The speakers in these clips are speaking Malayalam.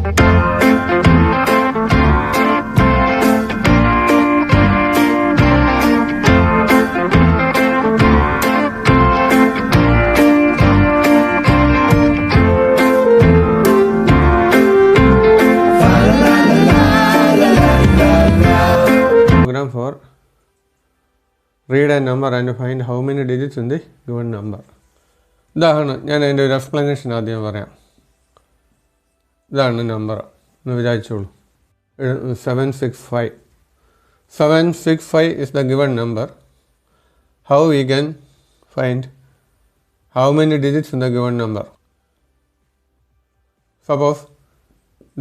For read a number and find how many digits in the given number. ഇതാണ് ഞാൻ അതിൻ്റെ ഒരു എക്സ്പ്ലനേഷൻ ആദ്യം പറയാം. ഇതാണ് നമ്പർ എന്ന് വിചാരിച്ചോളൂ. 765. 765 is the given number. How we can find how many digits in the given number? Suppose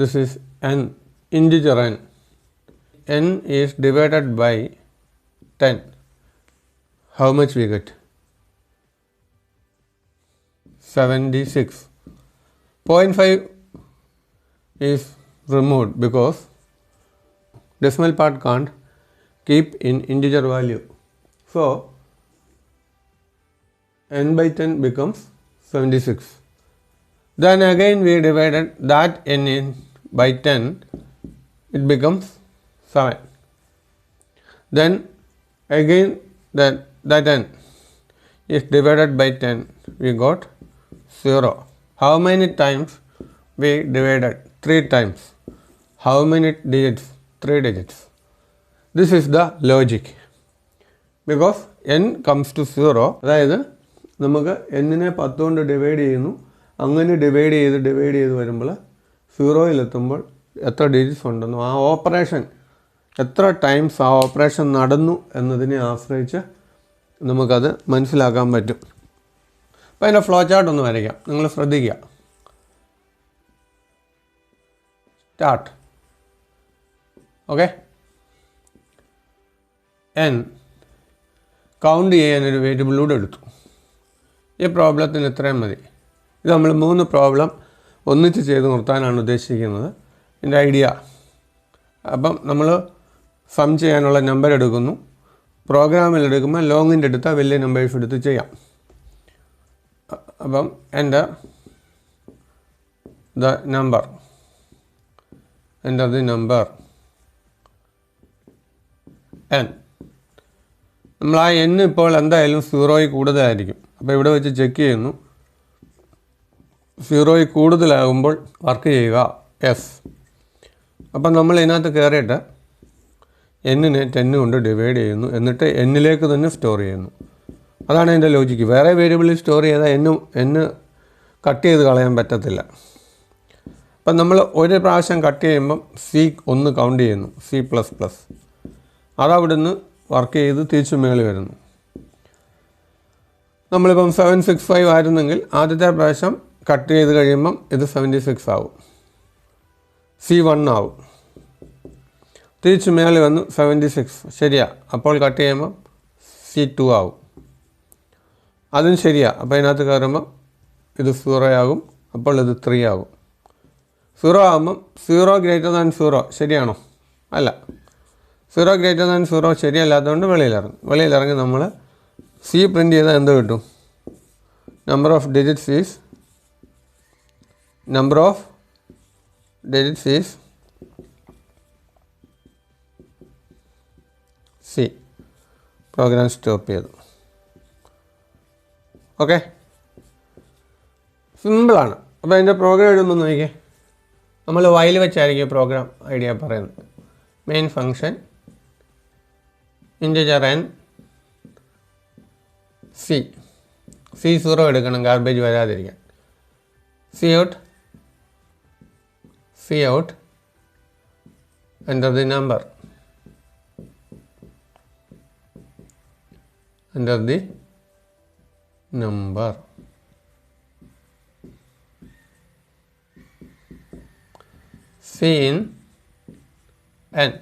this is an integer n. N is divided by 10. How much we get? 76. 0.5 is removed because decimal part can't keep in integer value. So n by 10 becomes 76. Then again we divided that n in by 10. It becomes 7. Then again that n is divided by 10, we got 0. How many times we divided? 3 times. How many digits? 3 digits. This is the logic. Because n comes to 0, അതായത് നമുക്ക് n-നെ 10 കൊണ്ട് ഡിവൈഡ് ചെയ്യുന്നു, അങ്ങനെ ഡിവൈഡ് ചെയ്ത് വരുമ്പോൾ 0-ലെത്തുമ്പോൾ എത്ര ഡിജിറ്റ്സ് ഉണ്ടെന്നോ ആ ഓപ്പറേഷൻ എത്ര ടൈംസ് ആ ഓപ്പറേഷൻ നടന്നു എന്നതിനെ ആശ്രയിച്ച് നമുക്കത് മനസ്സിലാക്കാൻ പറ്റും. അപ്പോൾ അതിൻ്റെ ഫ്ലോ ചാർട്ട് ഒന്ന് വരയ്ക്കാം. നിങ്ങൾ ശ്രദ്ധിക്കുക. സ്റ്റാർട്ട്. ഓക്കെ. n കൗണ്ട് ചെയ്യാനൊരു വേരിയബിളൂടെ എടുത്തു. ഈ പ്രോബ്ലത്തിന് ഇത്രയും മതി. ഇത് നമ്മൾ 3 പ്രോബ്ലം ഒന്നിച്ച് ചെയ്ത് നിർത്താനാണ് ഉദ്ദേശിക്കുന്നത്. ഇതിൻ്റെ ഐഡിയ. അപ്പം നമ്മൾ സം ചെയ്യാനുള്ള നമ്പർ എടുക്കുന്നു. പ്രോഗ്രാമിൽ എടുക്കുമ്പോൾ ലോങ്ങിൻ്റെ എടുത്താൽ വലിയ നമ്പേഴ്സ് എടുത്ത് ചെയ്യാം. അപ്പം എൻ്റെ നമ്പർ n. നമ്മൾ ആ n ഇപ്പോൾ എന്തായാലും 0 കൂടുതലായിരിക്കും. അപ്പോൾ ഇവിടെ വെച്ച് ചെക്ക് ചെയ്യുന്നു. 0 കൂടുതലാകുമ്പോൾ വർക്ക് ചെയ്യുക യെസ്. അപ്പം നമ്മൾ ഇതിനകത്ത് കയറിയിട്ട് n-നെ 10 കൊണ്ട് ഡിവൈഡ് ചെയ്യുന്നു. എന്നിട്ട് n-ലേക്ക് തന്നെ സ്റ്റോർ ചെയ്യുന്നു. അതാണ് അതിൻ്റെ ലോജിക്ക്. വേറെ വേരിയബിളിൽ സ്റ്റോർ ചെയ്താൽ n കട്ട് ചെയ്ത് കളയാൻ പറ്റത്തില്ല. അപ്പം നമ്മൾ ഒരു പ്രാവശ്യം കട്ട് ചെയ്യുമ്പം C1 കൗണ്ട് ചെയ്യുന്നു. C++. അതവിടുന്ന് വർക്ക് ചെയ്ത് തിരിച്ചു മേളിൽ വരുന്നു. നമ്മളിപ്പം 765 ആയിരുന്നെങ്കിൽ ആദ്യത്തെ പ്രാവശ്യം കട്ട് ചെയ്ത് കഴിയുമ്പം ഇത് 76 ആവും. C1 ആവും. തിരിച്ച് മേളിൽ വന്നു 76. ശരിയാ. അപ്പോൾ കട്ട് ചെയ്യുമ്പം C2 ആവും. അതും ശരിയാ. അപ്പോൾ അതിനകത്ത് കയറുമ്പം ഇത് 0 ആകും. അപ്പോൾ ഇത് 3 ആകും. 0 ആകുമ്പം 0 ഗ്രേറ്റർ ദാൻ 0 ശരിയാണോ? അല്ല. 0 ഗ്രേറ്റർ ദാൻ 0 ശരിയല്ലാത്തതുകൊണ്ട് വെളിയിലിറങ്ങി നമ്മൾ C പ്രിൻ്റ് ചെയ്താൽ എന്ത് കിട്ടും? Number of digits is C. Program stop ചെയ്തു. ഓക്കെ. സിമ്പിളാണ്. അപ്പോൾ അതിൻ്റെ പ്രോഗ്രാം എഴുതുമ്പോൾ നോക്കിയേ. നമ്മൾ വൈൽ വെച്ചായിരിക്കും പ്രോഗ്രാം ഐഡിയ പറയുന്നത്. Main function integer n C0 എടുക്കണം, ഗാർബേജ് വരാതിരിക്കാൻ. C out enter the number. C in n.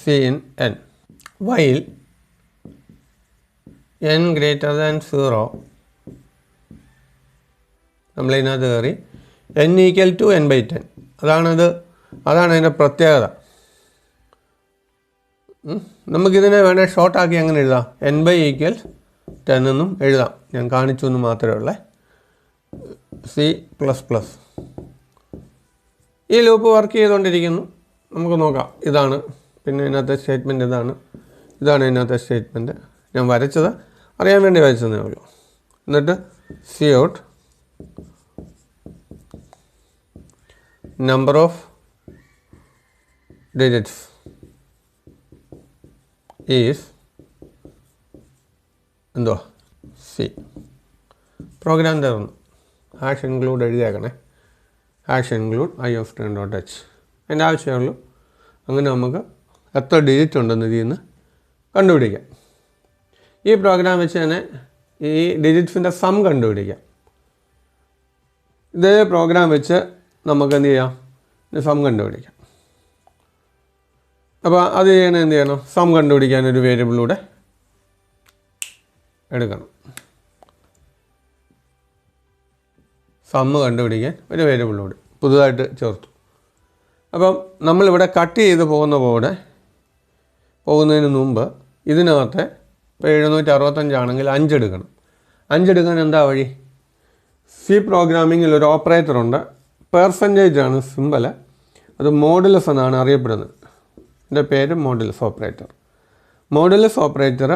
C in n. While n greater than 0, നമ്മൾ ഇതിനകത്ത് കയറി n equal to n by 10. അതാണ് അതിൻ്റെ പ്രത്യേകത. നമുക്കിതിനെ വേണേൽ ഷോർട്ടാക്കി അങ്ങനെ എഴുതാം. n ബൈ ഈക്വൽ 10 എന്നും എഴുതാം. ഞാൻ കാണിച്ചു എന്ന് മാത്രമേ ഉള്ളേ. C plus plus. ഈ ലൂപ്പ് വർക്ക് ചെയ്തുകൊണ്ടിരിക്കുന്നു. നമുക്ക് നോക്കാം. ഇതാണ് പിന്നെ ഇതിനകത്തെ സ്റ്റേറ്റ്മെൻറ്റ്. ഇതാണ് ഇതിനകത്തെ സ്റ്റേറ്റ്മെൻറ്റ്. ഞാൻ വരച്ചത് അറിയാൻ വേണ്ടി വരച്ചതേ ഉള്ളൂ. എന്നിട്ട് cout number of digits is എന്തോ സി. പ്രോഗ്രാം തരുന്നു. ഹാഷ് ഇൻക്ലൂഡ് എഴുതിയേക്കണേ. Hash include i(10.h). അതിൻ്റെ ആവശ്യമുള്ളൂ. അങ്ങനെ നമുക്ക് എത്ര ഡിജിറ്റ് ഉണ്ടെന്ന് ഇതിൽ നിന്ന് കണ്ടുപിടിക്കാം. ഈ പ്രോഗ്രാം വെച്ച് തന്നെ ഈ ഡിജിറ്റ്സിൻ്റെ സം കണ്ടുപിടിക്കാം. ഇതേ പ്രോഗ്രാം വെച്ച് നമുക്ക് എന്ത് ചെയ്യാം? സം കണ്ടുപിടിക്കാം. അപ്പോൾ അത് ചെയ്യണം. എന്ത് ചെയ്യണം? സം കണ്ടുപിടിക്കാൻ ഒരു വേരിയബിളിലൂടെ എടുക്കണം. സമ്മ് കണ്ടുപിടിക്കാൻ ഒരു വേരിയബിളിലൂടെ പുതുതായിട്ട് ചേർത്തു. അപ്പം നമ്മളിവിടെ കട്ട് ചെയ്ത് പോകുന്നതിന് മുമ്പ് ഇതിനകത്ത് ഇപ്പോൾ 765 ആണെങ്കിൽ 5 എടുക്കണം. 5 എടുക്കാൻ എന്താ വഴി? സി പ്രോഗ്രാമിങ്ങിൽ ഒരു ഓപ്പറേറ്ററുണ്ട്. പെർസെൻറ്റേജ് ആണ് സിമ്പൽ. അത് മോഡുലസ് എന്നാണ് അറിയപ്പെടുന്നത്. എൻ്റെ പേര് മോഡുലസ് ഓപ്പറേറ്റർ. മോഡുലസ് ഓപ്പറേറ്റർ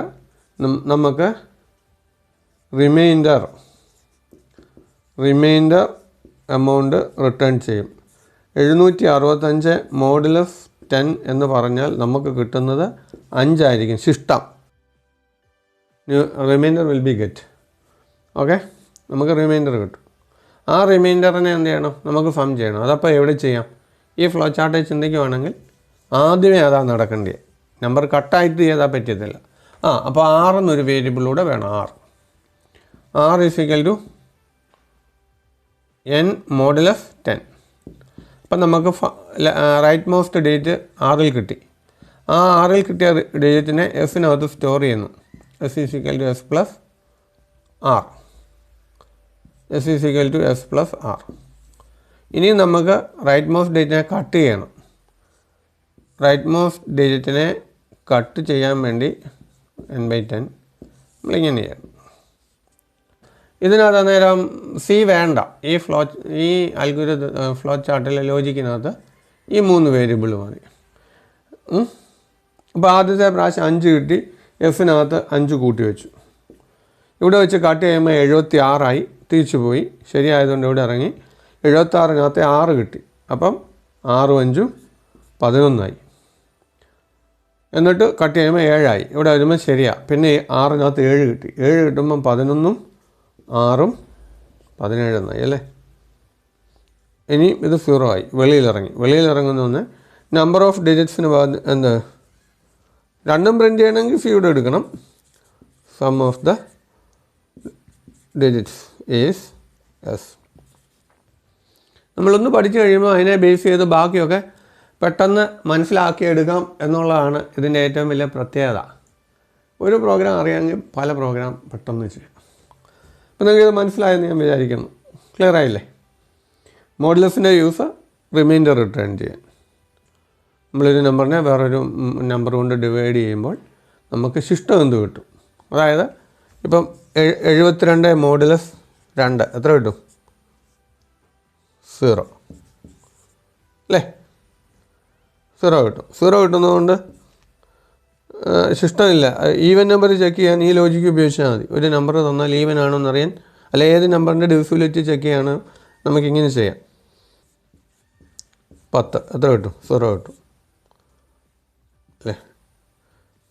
നമുക്ക് റിമൈൻഡർ എമൗണ്ട് റിട്ടേൺ ചെയ്യും. 765 മോഡുലസ് 10 എന്ന് പറഞ്ഞാൽ നമുക്ക് കിട്ടുന്നത് 5 ആയിരിക്കും. ശിഷ്ടം reminder will be get. Okay, നമുക്ക് റിമൈൻഡർ കിട്ടും. ആ റിമൈൻഡറിനെ എന്ത് ചെയ്യണം? നമുക്ക് സം ചെയ്യണം. അതപ്പോൾ എവിടെ ചെയ്യാം? ഈ ഫ്ലോ ചാർട്ട് ചിന്തിക്കുവാണെങ്കിൽ ആദ്യമേ അതാ നടക്കേണ്ടത്. നമ്പർ കട്ടായിട്ട് ചെയ്താൽ പറ്റത്തില്ല. അപ്പോൾ 6 എന്നൊരു വേരിയബിളിലൂടെ വേണം. r = n modulus 10. അപ്പം നമുക്ക് റൈറ്റ് മോസ്റ്റ് ഡിജിറ്റ് 6 കിട്ടി. ആ 6 കിട്ടിയ ഡിജിറ്റിനെ എഫിനകത്ത് സ്റ്റോർ ചെയ്യുന്നു. s = s plus r. ഇനി നമുക്ക് റൈറ്റ് മോസ്റ്റ് ഡിജിറ്റിനെ കട്ട് ചെയ്യണം. റൈറ്റ് മോസ്റ്റ് ഡിജിറ്റിനെ കട്ട് ചെയ്യാൻ വേണ്ടി n/10 നമ്മളിങ്ങനെ ചെയ്യണം. ഇതിനകത്ത് അന്നേരം സി വേണ്ട. ഈ ഫ്ലോ ചാർട്ടിലെ ലോജിക്കിനകത്ത് ഈ 3 വേരിയബിൾ മതി. അപ്പോൾ ആദ്യത്തെ പ്രാവശ്യം 5 കിട്ടി. എഫിനകത്ത് 5 കൂട്ടി വെച്ചു. ഇവിടെ വെച്ച് കട്ട് ചെയ്യുമ്പോൾ 76 തിരിച്ചു പോയി. ശരിയായതുകൊണ്ട് ഇവിടെ ഇറങ്ങി 76-നകത്ത് 6 കിട്ടി. അപ്പം 6 × 5 11 എന്നിട്ട് കട്ട് ചെയ്യുമ്പോൾ 7 ഇവിടെ വരുമ്പോൾ ശരിയാണ്. പിന്നെ 6-നകത്ത് 7 കിട്ടി. 7 കിട്ടുമ്പം 11 6 17 അല്ലേ? ഇനി ഇത് 0 വെളിയിലിറങ്ങുന്ന നമ്പർ ഓഫ് ഡിജിറ്റ്സിന് എന്ത് രണ്ടും പ്രിൻ്റ് ചെയ്യണമെങ്കിൽ സിയുടെ എടുക്കണം. Sum of the digits is S. നമ്മളൊന്ന് പഠിച്ചു കഴിയുമ്പോൾ അതിനെ ബേസ് ചെയ്ത് ബാക്കിയൊക്കെ പെട്ടെന്ന് മനസ്സിലാക്കിയെടുക്കാം എന്നുള്ളതാണ് ഇതിൻ്റെ ഏറ്റവും വലിയ പ്രത്യേകത. ഒരു പ്രോഗ്രാം അറിയാമെങ്കിൽ പല പ്രോഗ്രാം പെട്ടെന്ന് ചെയ്യാം. അപ്പോൾ നിങ്ങൾക്കിത് മനസ്സിലായെന്ന് ഞാൻ വിചാരിക്കുന്നു. ക്ലിയർ ആയില്ലേ? മോഡുലസിൻ്റെ യൂസ് റിമൈൻഡർ റിട്ടേൺ ചെയ്യാൻ. നമ്മളൊരു നമ്പറിനെ വേറൊരു നമ്പർ കൊണ്ട് ഡിവൈഡ് ചെയ്യുമ്പോൾ നമുക്ക് ശിഷ്ടം എന്ത് കിട്ടും? അതായത് ഇപ്പം 72 മോഡുലസ് 2 എത്ര കിട്ടും? 0 അല്ലേ? 0 കിട്ടും. 0 കിട്ടുന്നതുകൊണ്ട് ശിഷ്ടമില്ല. ഈവൻ നമ്പർ ചെക്ക് ചെയ്യാൻ ഈ ലോജിക്ക് ഉപയോഗിച്ചാൽ മതി. ഒരു നമ്പർ തന്നാൽ ഈവൻ ആണോ എന്നറിയാൻ, അല്ല ഏത് നമ്പറിൻ്റെ ഡിവിസിബിലിറ്റി ചെക്ക് ചെയ്യാണ് നമുക്കിങ്ങനെ ചെയ്യാം. 10 എത്ര കിട്ടും? 0 കിട്ടും അല്ലേ?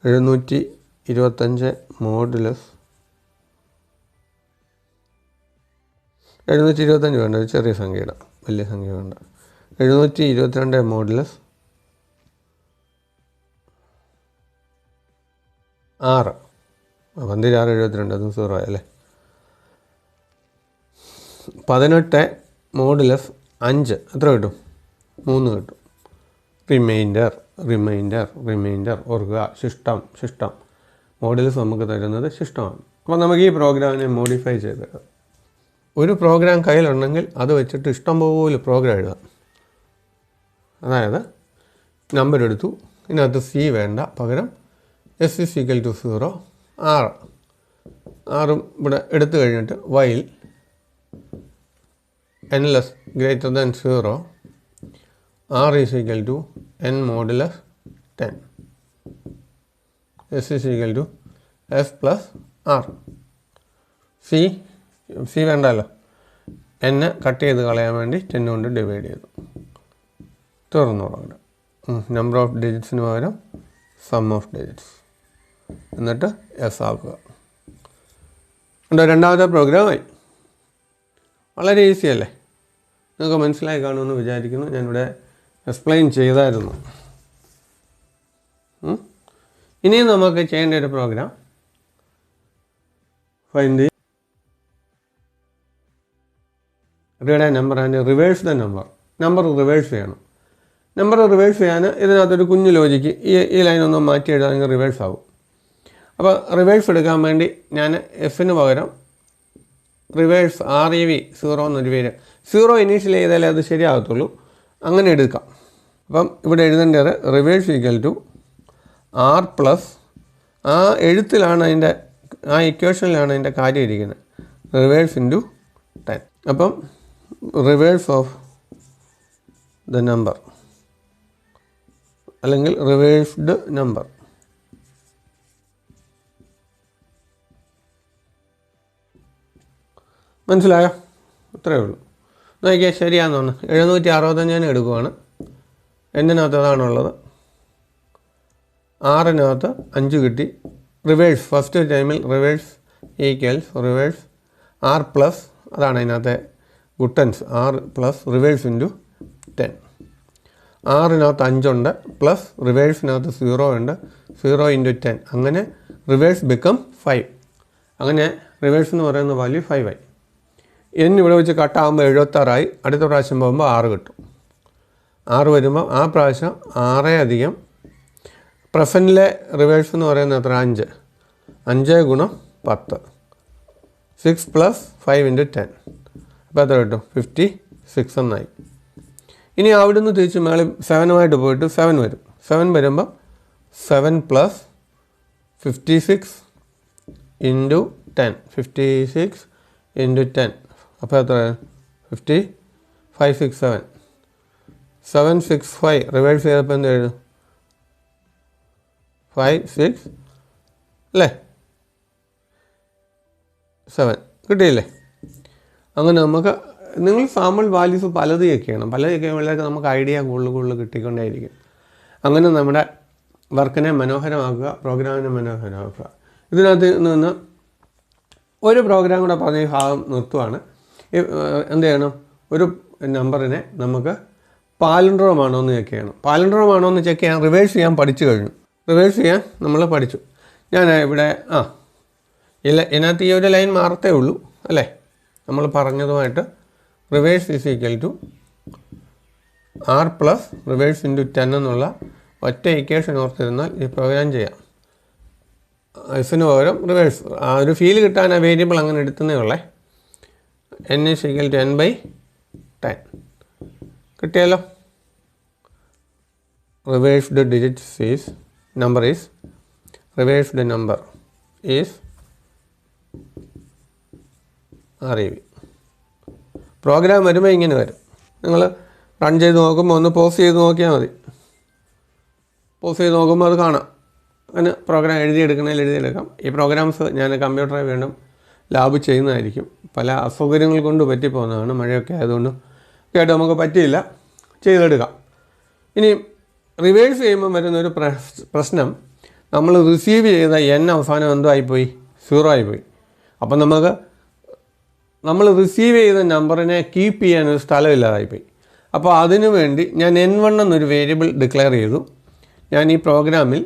725 മോഡുലസ് 725 വേണ്ട, ഒരു ചെറിയ സംഖ്യ ഇടാം, വലിയ സംഖ്യ വേണ്ട. 722 മോഡുലസ് 6 672 അതും 0 അല്ലേ? 18 മോഡുലസ് 5 എത്ര കിട്ടും? 3 കിട്ടും. റിമൈൻഡർ ഓർക്കുക. ശിഷ്ടം മോഡുലസ് നമുക്ക് തരുന്നത് ശിഷ്ടമാണ്. അപ്പോൾ നമുക്ക് ഈ പ്രോഗ്രാമിനെ മോഡിഫൈ ചെയ്ത് ഒരു പ്രോഗ്രാം കയ്യിലുണ്ടെങ്കിൽ അത് വെച്ചിട്ട് ഇഷ്ടം പോലെ പ്രോഗ്രാം എഴുതാം. അതായത് നമ്പർ എടുത്തു, ഇതിനകത്ത് സി വേണ്ട, പകരം s = 0 6 ഇവിടെ എടുത്തു കഴിഞ്ഞിട്ട് while n less greater than 0, r is equal to n modulus 10. S is equal to f plus r. C വേണ്ടല്ലോ, n കട്ട് ചെയ്ത് കളയാൻ വേണ്ടി 10 കൊണ്ട് ഡിവൈഡ് ചെയ്തു. തുറന്നു തുടങ്ങണം. നമ്പർ ഓഫ് ഡിജിറ്റ്സിന് പകരം സം ഓഫ് ഡിജിറ്റ്സ് എന്നിട്ട് എസ് ആക്കുക. രണ്ടാമത്തെ പ്രോഗ്രാമായി. വളരെ ഈസി അല്ലേ? നിങ്ങൾക്ക് മനസ്സിലായി കാണുമെന്ന് വിചാരിക്കുന്നു. ഞാനിവിടെ എക്സ്പ്ലെയിൻ ചെയ്തായിരുന്നു. ഇനിയും നമുക്ക് ചെയ്യേണ്ട ഒരു program find the read a number and reverse the number reverse ചെയ്യണം. നമ്പർ റിവേഴ്സ് ചെയ്യാൻ ഇതിനകത്തൊരു കുഞ്ഞു ലോജിക്ക് ഈ ലൈനൊന്നും മാറ്റി എഴുതാമെങ്കിൽ റിവേഴ്സ് ആവും. അപ്പോൾ റിവേഴ്സ് എടുക്കാൻ വേണ്ടി ഞാൻ എഫിന് പകരം റിവേഴ്സ് REV 0 എന്നൊരു പേര്, 0 ഇനീഷ്യൽ ചെയ്താലേ അത് ശരിയാകത്തുള്ളൂ, അങ്ങനെ എടുക്കാം. അപ്പം ഇവിടെ എഴുതേണ്ടത് reverse equal to R plus, ആ എഴുത്തിലാണ് അതിൻ്റെ, ആ ഇക്വേഷനിലാണ് അതിൻ്റെ കാര്യം ഇരിക്കുന്നത്, റിവേഴ്സ് ഇൻറ്റു 10. അപ്പം റിവേഴ്സ് ഓഫ് ദ നമ്പർ അല്ലെങ്കിൽ റിവേഴ്സ്ഡ് നമ്പർ. മനസ്സിലായോ? ഇത്രയേ ഉള്ളൂ. നോക്കിയാൽ ശരിയാണെന്ന് തോന്നുന്നു. 765 എടുക്കുവാണ്. എന്നിനകത്ത് അതാണുള്ളത്. 6-നകത്ത് 5 കിട്ടി. റിവേഴ്സ് ഫസ്റ്റ് ടൈമിൽ reverse equals reverse R plus, അതാണ് അതിനകത്തെ ഗുട്ടൻസ്, R പ്ലസ് റിവേഴ്സ് ഇൻറ്റു 10. 6-നകത്ത് 5 ഉണ്ട്, പ്ലസ് റിവേഴ്സിനകത്ത് 0 ഉണ്ട്, 0 ഇൻറ്റു 10. അങ്ങനെ റിവേഴ്സ് ബിക്കം 5. അങ്ങനെ റിവേഴ്സ് എന്ന് പറയുന്ന വാല്യൂ 5 ആയി. ഇവിടെ വെച്ച് കട്ടാകുമ്പോൾ 76 അടുത്ത പ്രാവശ്യം പോകുമ്പോൾ 6 കിട്ടും. 6 വരുമ്പോൾ ആ പ്രാവശ്യം 6 അധികം പ്രസൻറ്റിലെ റിവേഴ്സ് എന്ന് പറയുന്നത് എത്ര? 5. 5 ഗുണം 10, 6 പ്ലസ് 5 ഇൻറ്റു 10. അപ്പോൾ എത്ര കിട്ടും? 56 എന്നായി. ഇനി അവിടെ നിന്ന് തിരിച്ച് മേളിൽ 7 പോയിട്ട് 7 വരും. 7 വരുമ്പോൾ 7 പ്ലസ് 56 ഇൻറ്റു 10, 56 ഇൻറ്റു 10. അപ്പോൾ എത്ര? 567. 765 റിവേഴ്സ് ചെയ്തപ്പോൾ എന്ത് എഴുതും? 56 അല്ലേ? 7 കിട്ടിയില്ലേ? അങ്ങനെ നമുക്ക്, നിങ്ങൾ സാമ്പിൾ വാല്യൂസ് പലത് ചെക്ക് ചെയ്യണം. പലത് ചെക്ക് ചെയ്യുമ്പോഴേക്ക് നമുക്ക് ഐഡിയ കൂടുതൽ കിട്ടിക്കൊണ്ടേയിരിക്കും. അങ്ങനെ നമ്മുടെ വർക്കിനെ മനോഹരമാക്കുക, പ്രോഗ്രാമിനെ മനോഹരമാക്കുക. ഇതിനകത്ത് നിന്ന് ഒരു പ്രോഗ്രാം കൂടെ പറഞ്ഞ ഈ ഭാഗം നിർത്തുവാണ്. എന്ത് ചെയ്യണം? ഒരു നമ്പറിനെ നമുക്ക് പാലൻഡ്രോം ആണോ എന്ന് ചെക്ക് ചെയ്യണം. പാലൻഡ്രോം ആണോ എന്ന് ചെക്ക് ചെയ്യാൻ റിവേഴ്സ് ചെയ്യാൻ പഠിച്ചു കഴിഞ്ഞു. റിവേഴ്സ് ചെയ്യാൻ നമ്മൾ പഠിച്ചു. ഞാൻ ഇവിടെ ഇതിനകത്ത് ഈ ഒരു ലൈൻ മാറത്തേ ഉള്ളൂ അല്ലേ? നമ്മൾ പറഞ്ഞതുമായിട്ട് reverse is equal to R plus reverse into 10 എന്നുള്ള ഒറ്റ ഇക്വേഷൻ ഓർത്തിരുന്നാൽ ഈ പ്രോഗ്രാം ചെയ്യാം. എഫിന് പകരം റിവേഴ്സ്, ആ ഒരു ഫീൽ കിട്ടാൻ ആ വേരിയബിൾ അങ്ങനെ എടുത്തതേ ഉള്ളേ. n is equal to n/10 കിട്ടിയല്ലോ. Reversed digits is number is reversed number is REV. പ്രോഗ്രാം വരുമ്പോൾ ഇങ്ങനെ വരും. നിങ്ങൾ റൺ ചെയ്ത് നോക്കുമ്പോൾ ഒന്ന് പോസ് ചെയ്ത് നോക്കിയാൽ മതി. പോസ് ചെയ്ത് നോക്കുമ്പോൾ അത് കാണാം. അങ്ങനെ പ്രോഗ്രാം എഴുതിയെടുക്കാം. ഈ പ്രോഗ്രാംസ് ഞാൻ കമ്പ്യൂട്ടറെ വീണ്ടും ലാബ് ചെയ്യുന്നതായിരിക്കും. പല അസൗകര്യങ്ങൾ കൊണ്ട് പറ്റിപ്പോകുന്നതാണ്. മഴയൊക്കെ ആയതുകൊണ്ട് കേട്ടോ നമുക്ക് പറ്റിയില്ല, ചെയ്തെടുക്കാം. ഇനി റിവേഴ്സ് ചെയ്യുമ്പോൾ വരുന്നൊരു പ്രശ്നം, നമ്മൾ റിസീവ് ചെയ്ത n അവസാനം എന്തോ ആയിപ്പോയി? 0 ആയിപ്പോയി. അപ്പം നമ്മൾ റിസീവ് ചെയ്ത നമ്പറിനെ കീപ്പ് ചെയ്യാനൊരു സ്ഥലമില്ലാതായിപ്പോയി. അപ്പോൾ അതിനു വേണ്ടി ഞാൻ n1 എന്നൊരു വേരിയബിൾ ഡിക്ലെയർ ചെയ്തു. ഞാൻ ഈ പ്രോഗ്രാമിൽ,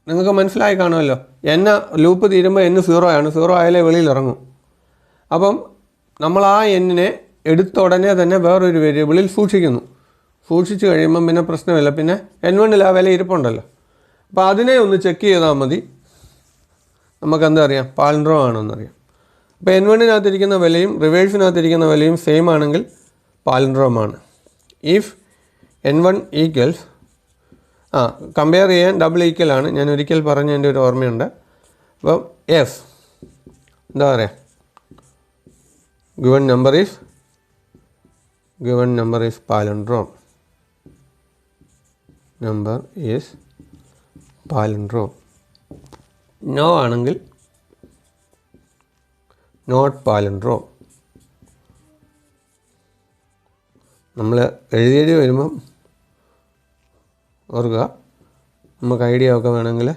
നിങ്ങൾക്ക് മനസ്സിലായി കാണുമല്ലോ, ലൂപ്പ് തീരുമ്പോൾ n 0 ആണ്. 0 ആയാലേ വെളിയിൽ ഇറങ്ങും. അപ്പം നമ്മൾ ആ n-നെ എടുത്ത ഉടനെ തന്നെ വേറൊരു വേരിയബിളിൽ സൂക്ഷിക്കുന്നു. സൂക്ഷിച്ച് കഴിയുമ്പം പിന്നെ പ്രശ്നമില്ല. പിന്നെ n1-ൽ ആ വില ഇരിപ്പുണ്ടല്ലോ. അപ്പോൾ അതിനെ ഒന്ന് ചെക്ക് ചെയ്താൽ മതി. നമുക്കെന്താ അറിയാം? പാലൻഡ്രോം ആണെന്നറിയാം. അപ്പോൾ n1-നകത്തിരിക്കുന്ന വിലയും റിവേഴ്സിനകത്തിരിക്കുന്ന വിലയും സെയിം ആണെങ്കിൽ പാലൻഡ്രോം ആണ്. ഇഫ് n1 ഈക്വൽസ്, കമ്പയർ ചെയ്യാൻ ഡബിൾ ഈക്വൽ ആണ്. ഞാൻ ഒരിക്കൽ പറഞ്ഞ എൻ്റെ ഒരു ഓർമ്മയുണ്ട്. അപ്പം എന്താ പറയുക, given number is palindrome. Number is palindrome. No ആണെങ്കിൽ not palindrome. നമ്മൾ എഴുതി വരുമ്പം ഓർക്കുക, നമുക്ക് ഐഡിയ ഒക്കെ വേണമെങ്കിൽ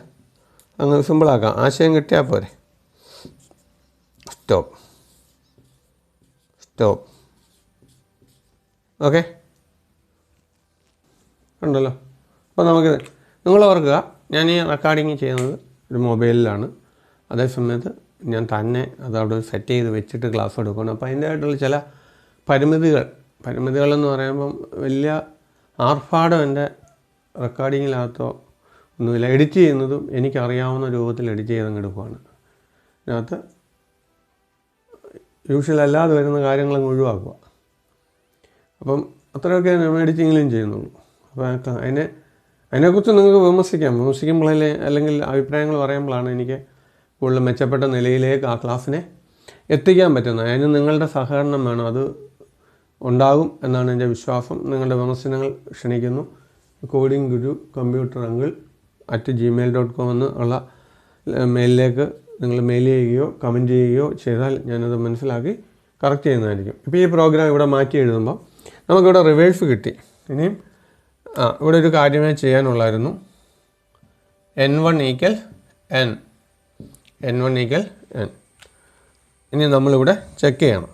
അങ്ങ് സിമ്പിളാക്കാം. ആശയം കിട്ടിയാൽ പോരെ. സ്റ്റോപ്പ്. ഓക്കെ, ഉണ്ടല്ലോ. അപ്പോൾ നമുക്ക് നിങ്ങൾ ഓർക്കുക, ഞാൻ ഈ റെക്കോർഡിങ് ചെയ്യുന്നത് ഒരു മൊബൈലിലാണ്. അതേസമയത്ത് ഞാൻ തന്നെ അതവിടെ സെറ്റ് ചെയ്ത് വെച്ചിട്ട് ക്ലാസ് എടുക്കണം. അപ്പോൾ അതിൻ്റെതായിട്ടുള്ള ചില പരിമിതികളെന്ന് പറയുമ്പം വലിയ ആർഭാടം എൻ്റെ റെക്കോർഡിങ്ങിനകത്തോ ഒന്നുമില്ല. എഡിറ്റ് ചെയ്യുന്നതും എനിക്കറിയാവുന്ന രൂപത്തിൽ എഡിറ്റ് ചെയ്തങ്ങ് എടുക്കുകയാണ്. അതിനകത്ത് യൂഷ്വൽ അല്ലാതെ വരുന്ന കാര്യങ്ങളങ്ങ് ഒഴിവാക്കുക. അപ്പം അത്രയൊക്കെ നമ്മൾ എഡിറ്റിങ്ങിലും ചെയ്യുന്നുള്ളൂ. അപ്പോൾ അതിനെക്കുറിച്ച് നിങ്ങൾക്ക് വിമർശിക്കുമ്പോഴല്ലേ, അല്ലെങ്കിൽ അഭിപ്രായങ്ങൾ പറയുമ്പോഴാണ് എനിക്ക് കൂടുതൽ മെച്ചപ്പെട്ട നിലയിലേക്ക് ആ ക്ലാസ്സിനെ എത്തിക്കാൻ പറ്റുന്നത്. അതിന് നിങ്ങളുടെ സഹകരണം വേണം. അത് ഉണ്ടാകും എന്നാണ് എൻ്റെ വിശ്വാസം. നിങ്ങളുടെ വിമർശനങ്ങൾ ക്ഷണിക്കുന്നു. കോഡിംഗ് ഗുരു കമ്പ്യൂട്ടർ അങ്കിൾ @gmail.com എന്നുള്ള മെയിലിലേക്ക് നിങ്ങൾ മെയിൽ ചെയ്യുകയോ കമൻറ്റ് ചെയ്യുകയോ ചെയ്താൽ ഞാനത് മനസ്സിലാക്കി കറക്റ്റ് ചെയ്യുന്നതായിരിക്കും. ഇപ്പോൾ ഈ പ്രോഗ്രാം ഇവിടെ മാറ്റി എഴുതുമ്പോൾ നമുക്കിവിടെ റിവേഴ്സ് കിട്ടി. ഇനിയും ഇവിടെ ഒരു കാര്യമേ ചെയ്യാനുള്ളായിരുന്നു. n1 = n. ഇനി നമ്മളിവിടെ ചെക്ക് ചെയ്യണം.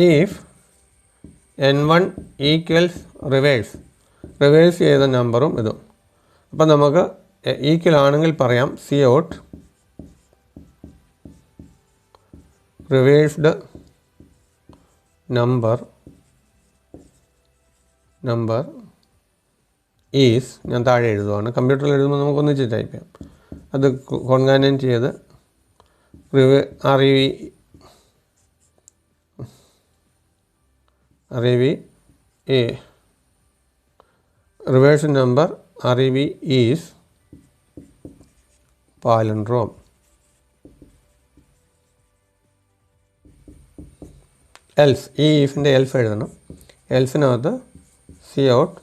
ഇഫ് n1 = റിവേഴ്സ് ചെയ്ത നമ്പറും ഇതും. അപ്പം നമുക്ക് ഈക്വൽ ആണെങ്കിൽ പറയാം cout റിവേഴ്സ്ഡ് നമ്പർ ഈസ്, ഞാൻ താഴെ എഴുതുവാണ്. കമ്പ്യൂട്ടറിൽ എഴുതുമ്പോൾ നമുക്കൊന്നിച്ച് ടൈപ്പ് ചെയ്യാം. അത് കോൺകാനൻറ്റ് ചെയ്ത് reverse number REV is palindrome. Else, ഈ ഈഫിൻ്റെ എൽസ് എഴുതണം. എൽസിനകത്ത് cout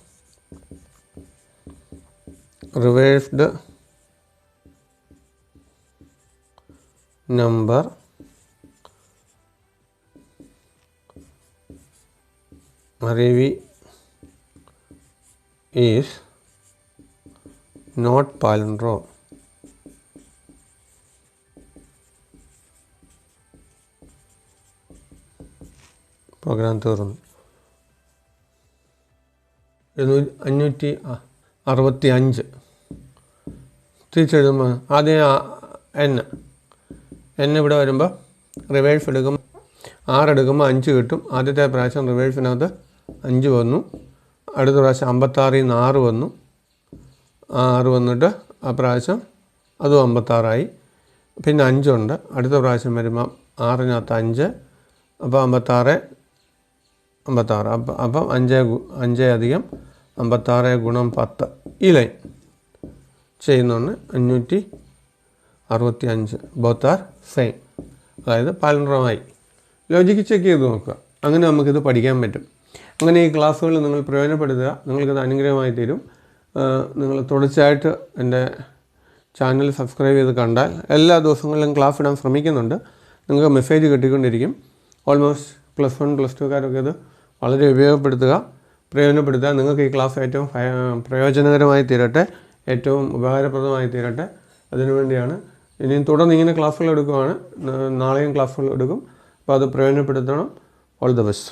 reversed number REV is not palindrome. പ്രോഗ്രാം തീർന്നു. 565 തിരിച്ചെഴുതുമ്പോൾ ആദ്യം n ഇവിടെ വരുമ്പോൾ റിവേഴ്സ് എടുക്കുമ്പോൾ 6 എടുക്കുമ്പോൾ 5 കിട്ടും. ആദ്യത്തെ പ്രാവശ്യം റിവേഴ്സിനകത്ത് 5 വന്നു. അടുത്ത പ്രാവശ്യം 56 ൽ 6 വന്നു. 6 വന്നിട്ട് ആ പ്രാവശ്യം അതും 56ആയി. പിന്നെ 5 ഉണ്ട്. അടുത്ത പ്രാവശ്യം വരുമ്പോൾ 6-നകത്ത് 5, അപ്പോൾ 56. അപ്പം 5 + 56 × 10 ഈ ലൈൻ ചെയ്യുന്നുണ്ട്. 565 ബോത്ത് ആർ സെയിം, അതായത് പാലിൻഡ്രോമായി. ലോജിക്ക് ചെക്ക് ചെയ്ത് നോക്കുക. അങ്ങനെ നമുക്കിത് പഠിക്കാൻ പറ്റും. അങ്ങനെ ഈ ക്ലാസ്സുകൾ നിങ്ങൾ പ്രയോജനപ്പെടുത്തുക. നിങ്ങൾക്കത് അനുഗ്രഹമായി തീരും. നിങ്ങൾ തുടർച്ചയായിട്ട് എൻ്റെ ചാനൽ സബ്സ്ക്രൈബ് ചെയ്ത് കണ്ടാൽ എല്ലാ ദിവസങ്ങളിലും ക്ലാസ് ഇടാൻ ശ്രമിക്കുന്നുണ്ട്. നിങ്ങൾക്ക് മെസ്സേജ് കിട്ടിക്കൊണ്ടിരിക്കും. ഓൾമോസ്റ്റ് +1 +2കാരൊക്കെ ഇത് വളരെ പ്രയോജനപ്പെടുത്തുക. നിങ്ങൾക്ക് ഈ ക്ലാസ് ഏറ്റവും പ്രയോജനകരമായി തീരട്ടെ, ഏറ്റവും ഉപകാരപ്രദമായി തീരട്ടെ. അതിനുവേണ്ടിയാണ് ഇനിയും തുടർന്ന് ഇങ്ങനെ ക്ലാസ്സുകൾ എടുക്കുകയാണ്. നാളെയും ക്ലാസ്സുകൾ എടുക്കും. അപ്പോൾ അത് പ്രയോജനപ്പെടുത്തണം. All the best.